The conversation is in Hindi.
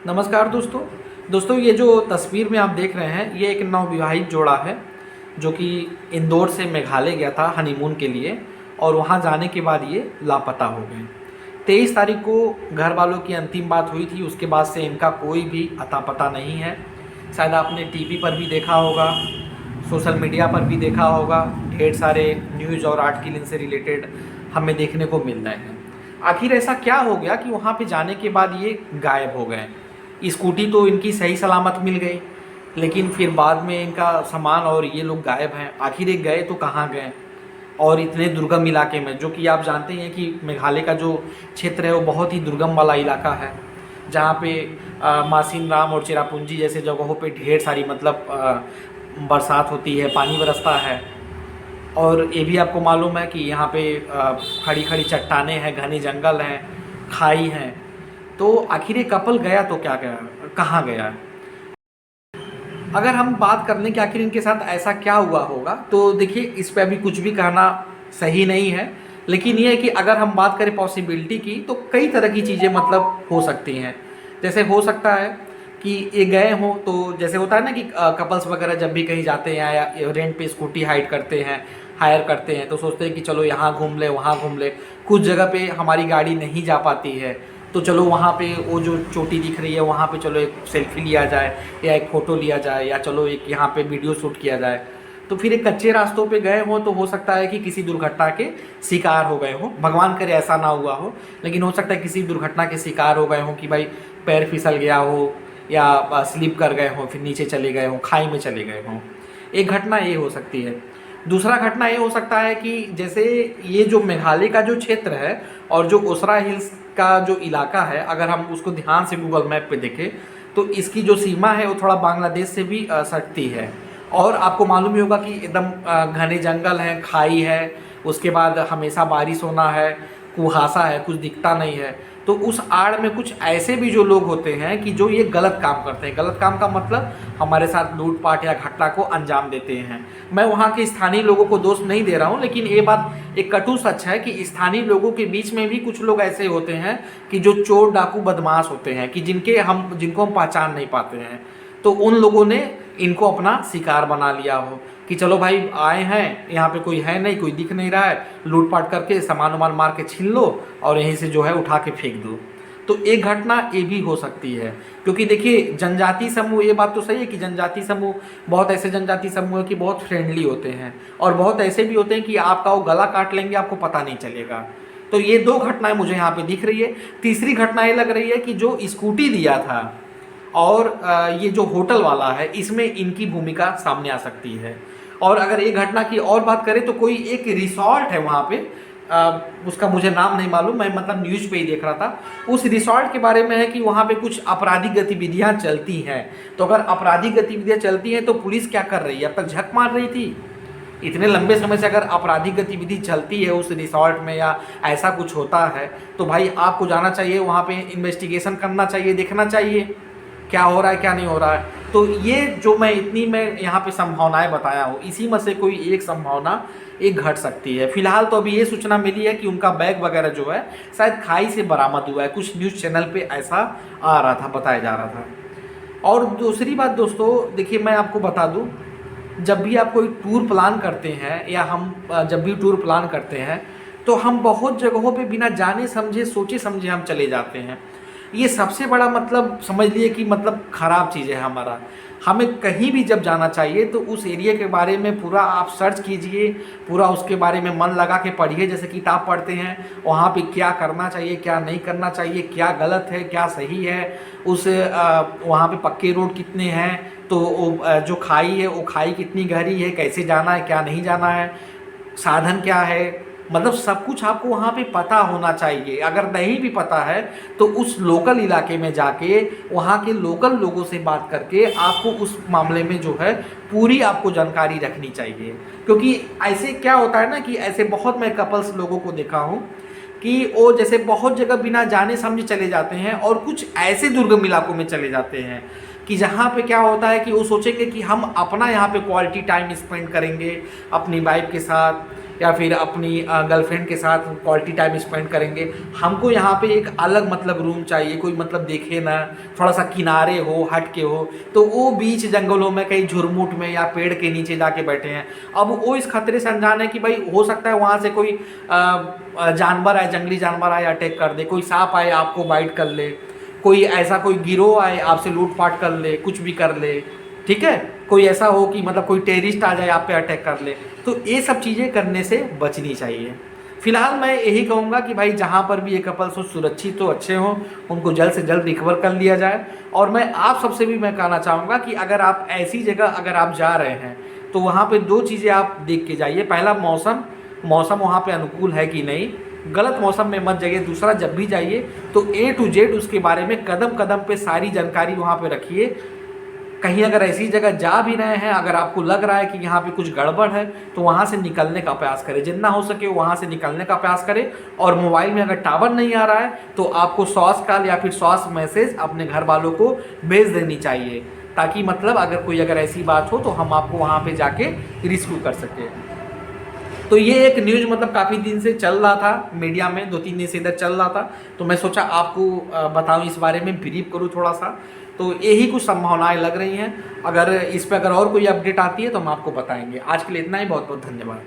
नमस्कार दोस्तों ये जो तस्वीर में आप देख रहे हैं ये एक नवविवाहित जोड़ा है जो कि इंदौर से मेघालय गया था हनीमून के लिए और वहाँ जाने के बाद ये लापता हो गए। 23 तारीख को घर वालों की अंतिम बात हुई थी, उसके बाद से इनका कोई भी अता पता नहीं है। शायद आपने टीवी पर भी देखा होगा, सोशल मीडिया पर भी देखा होगा, ढेर सारे न्यूज़ और आर्टिकल इनसे रिलेटेड हमें देखने को मिल रहे हैं। आखिर ऐसा क्या हो गया कि वहाँ पे जाने के बाद ये गायब हो गए। स्कूटी तो इनकी सही सलामत मिल गई, लेकिन फिर बाद में इनका सामान और ये लोग गायब हैं। आखिर ये गए तो कहाँ गए, और इतने दुर्गम इलाके में, जो कि आप जानते हैं कि मेघालय का जो क्षेत्र है वो बहुत ही दुर्गम वाला इलाका है, जहाँ पे मासिन राम और चेरापूंजी जैसे जगहों पे ढेर सारी बरसात होती है, पानी बरसता है। और ये भी आपको मालूम है कि यहाँ पे खड़ी खड़ी चट्टानें हैं, घने जंगल हैं, खाई हैं। तो आखिर ये कपल गया तो क्या गया, कहाँ गया? अगर हम बात कर लें कि आखिर इनके साथ ऐसा क्या हुआ होगा, तो देखिए इस पे अभी कुछ भी कहना सही नहीं है। लेकिन ये है कि अगर हम बात करें पॉसिबिलिटी की, तो कई तरह की चीज़ें हो सकती हैं। जैसे हो सकता है कि ये गए हों, तो जैसे होता है ना कि कपल्स वगैरह जब भी कहीं जाते हैं या रेंट पे स्कूटी हायर करते हैं, तो सोचते हैं कि चलो यहाँ घूम ले, वहाँ घूम ले। कुछ जगह पे हमारी गाड़ी नहीं जा पाती है, तो चलो वहाँ पे वो जो चोटी दिख रही है वहाँ पे चलो एक सेल्फी लिया जाए या एक फ़ोटो लिया जाए, या चलो एक यहाँ पे वीडियो शूट किया जाए। तो फिर एक कच्चे रास्तों पे गए हों तो हो सकता है कि किसी दुर्घटना के शिकार हो गए हों। भगवान करे ऐसा ना हुआ हो, लेकिन हो सकता है किसी दुर्घटना के शिकार हो गए हों कि भाई पैर फिसल गया हो या स्लिप कर गए हों, फिर नीचे चले गए हों, खाई में चले गए हों। एक घटना ये हो सकती है। दूसरा घटना ये हो सकता है कि जैसे ये जो मेघालय का जो क्षेत्र है और जो ओसरा हिल्स का जो इलाका है, अगर हम उसको ध्यान से गूगल मैप पे देखें तो इसकी जो सीमा है वो थोड़ा बांग्लादेश से भी सटती है। और आपको मालूम ही होगा कि एकदम घने जंगल हैं, खाई है, उसके बाद हमेशा बारिश होना है, कुहासा है, कुछ दिखता नहीं है। तो उस आड़ में कुछ ऐसे भी जो लोग होते हैं कि जो ये गलत काम करते हैं। गलत काम का मतलब हमारे साथ लूटपाट या घटना को अंजाम देते हैं। मैं वहाँ के स्थानीय लोगों को दोष नहीं दे रहा हूँ, लेकिन ये बात एक कटु सच है कि स्थानीय लोगों के बीच में भी कुछ लोग ऐसे होते हैं कि जो चोर डाकू बदमाश होते हैं, कि जिनको हम पहचान नहीं पाते हैं। तो उन लोगों ने इनको अपना शिकार बना लिया हो कि चलो भाई आए हैं, यहाँ पे कोई है नहीं, कोई दिख नहीं रहा है, लूटपाट करके सामान वामान मार के छीन लो और यहीं से जो है उठा के फेंक दो। तो एक घटना ये भी हो सकती है, क्योंकि देखिए जनजाति समूह, ये बात तो सही है कि जनजाति समूह, बहुत ऐसे जनजाति समूह है कि बहुत फ्रेंडली होते हैं, और बहुत ऐसे भी होते हैं कि आपका वो गला काट लेंगे, आपको पता नहीं चलेगा। तो ये दो घटनाएं मुझे यहाँ पे दिख रही है। तीसरी घटना ये लग रही है कि जो स्कूटी दिया था और ये जो होटल वाला है, इसमें इनकी भूमिका सामने आ सकती है। और अगर एक घटना की और बात करें तो कोई एक रिसॉर्ट है वहाँ पे, उसका मुझे नाम नहीं मालूम, मैं न्यूज़ पे ही देख रहा था। उस रिसॉर्ट के बारे में है कि वहाँ पे कुछ आपराधिक गतिविधियाँ चलती हैं। तो अगर आपराधिक गतिविधियाँ चलती हैं तो पुलिस क्या कर रही है? अब तक झक मार रही थी। इतने लंबे समय से अगर आपराधिक गतिविधि चलती है उस रिसॉर्ट में या ऐसा कुछ होता है, तो भाई आपको जाना चाहिए वहाँ पे, इन्वेस्टिगेशन करना चाहिए, देखना चाहिए क्या हो रहा है क्या नहीं हो रहा है। तो ये जो मैं यहाँ पे संभावनाएं बताया हूँ, इसी में से कोई एक संभावना एक घट सकती है। फिलहाल तो अभी ये सूचना मिली है कि उनका बैग वगैरह जो है शायद खाई से बरामद हुआ है। कुछ न्यूज़ चैनल पे ऐसा आ रहा था, बताया जा रहा था। और दूसरी बात दोस्तों, देखिए मैं आपको बता दूँ, जब भी आप कोई टूर प्लान करते हैं या हम जब भी टूर प्लान करते हैं, तो हम बहुत जगहों पे बिना जाने समझे, सोचे समझे हम चले जाते हैं। ये सबसे बड़ा समझ लिए कि ख़राब चीज़ है हमारा। हमें कहीं भी जब जाना चाहिए तो उस एरिया के बारे में पूरा आप सर्च कीजिए, पूरा उसके बारे में मन लगा के पढ़िए, जैसे किताब पढ़ते हैं। वहाँ पे क्या करना चाहिए, क्या नहीं करना चाहिए, क्या गलत है, क्या सही है, वहाँ पे पक्के रोड कितने हैं, तो जो खाई है वो खाई कितनी गहरी है, कैसे जाना है, क्या नहीं जाना है, साधन क्या है, सब कुछ आपको वहाँ पे पता होना चाहिए। अगर नहीं भी पता है तो उस लोकल इलाके में जाके वहाँ के लोकल लोगों से बात करके आपको उस मामले में जो है पूरी आपको जानकारी रखनी चाहिए। क्योंकि ऐसे क्या होता है ना कि ऐसे बहुत मैं कपल्स लोगों को देखा हूँ कि वो जैसे बहुत जगह बिना जाने समझे चले जाते हैं, और कुछ ऐसे दुर्गम इलाकों में चले जाते हैं कि जहाँ पे क्या होता है कि वो सोचेंगे कि हम अपना यहाँ पे क्वालिटी टाइम स्पेंड करेंगे अपनी वाइफ के साथ, या फिर अपनी गर्लफ्रेंड के साथ क्वालिटी टाइम स्पेंड करेंगे। हमको यहाँ पे एक अलग मतलब रूम चाहिए, कोई मतलब देखे ना, थोड़ा सा किनारे हो, हट के हो। तो वो बीच जंगलों में कहीं झुरमुट में या पेड़ के नीचे जाके बैठे हैं। अब वो इस खतरे से अनजान है कि भाई हो सकता है वहाँ से कोई जानवर आए, जंगली जानवर आए, अटैक कर दे, कोई सांप आए आपको बाइट कर ले, कोई ऐसा कोई गिरोह आए आपसे लूटपाट कर ले, कुछ भी कर ले, ठीक है। कोई ऐसा हो कि मतलब कोई टेररिस्ट आ जाए आप पे अटैक कर ले। तो ये सब चीज़ें करने से बचनी चाहिए। फिलहाल मैं यही कहूँगा कि भाई जहाँ पर भी ये कपल्स हो सुरक्षित तो अच्छे हों, उनको जल्द से जल्द रिकवर कर लिया जाए। और मैं आप सबसे भी मैं कहना चाहूँगा कि अगर आप ऐसी जगह अगर आप जा रहे हैं तो वहाँ पे 2 चीज़ें आप देख के जाइए। पहला मौसम वहाँ पे अनुकूल है कि नहीं, गलत मौसम में मत जाइए। दूसरा, जब भी जाइए तो A to Z उसके बारे में कदम कदम पे सारी जानकारी वहाँ पे रखिए। कहीं अगर ऐसी जगह जा भी रहे हैं, अगर आपको लग रहा है कि यहाँ पे कुछ गड़बड़ है, तो वहाँ से निकलने का प्रयास करें, जितना हो सके वहाँ से निकलने का प्रयास करें। और मोबाइल में अगर टावर नहीं आ रहा है तो आपको सॉस कॉल या फिर सॉस मैसेज अपने घर वालों को भेज देनी चाहिए, ताकि मतलब अगर ऐसी बात हो तो हम आपको वहाँ पे जाके रिस्क्यू कर सके। तो ये एक न्यूज़ मतलब काफ़ी दिन से चल रहा था मीडिया में, 2-3 दिन से इधर चल रहा था, तो मैं सोचा आपको बताऊं, इस बारे में ब्रीफ करूं थोड़ा सा। तो यही कुछ संभावनाएं लग रही हैं। अगर इस पर अगर और कोई अपडेट आती है तो हम आपको बताएंगे। आज के लिए इतना ही, बहुत बहुत धन्यवाद।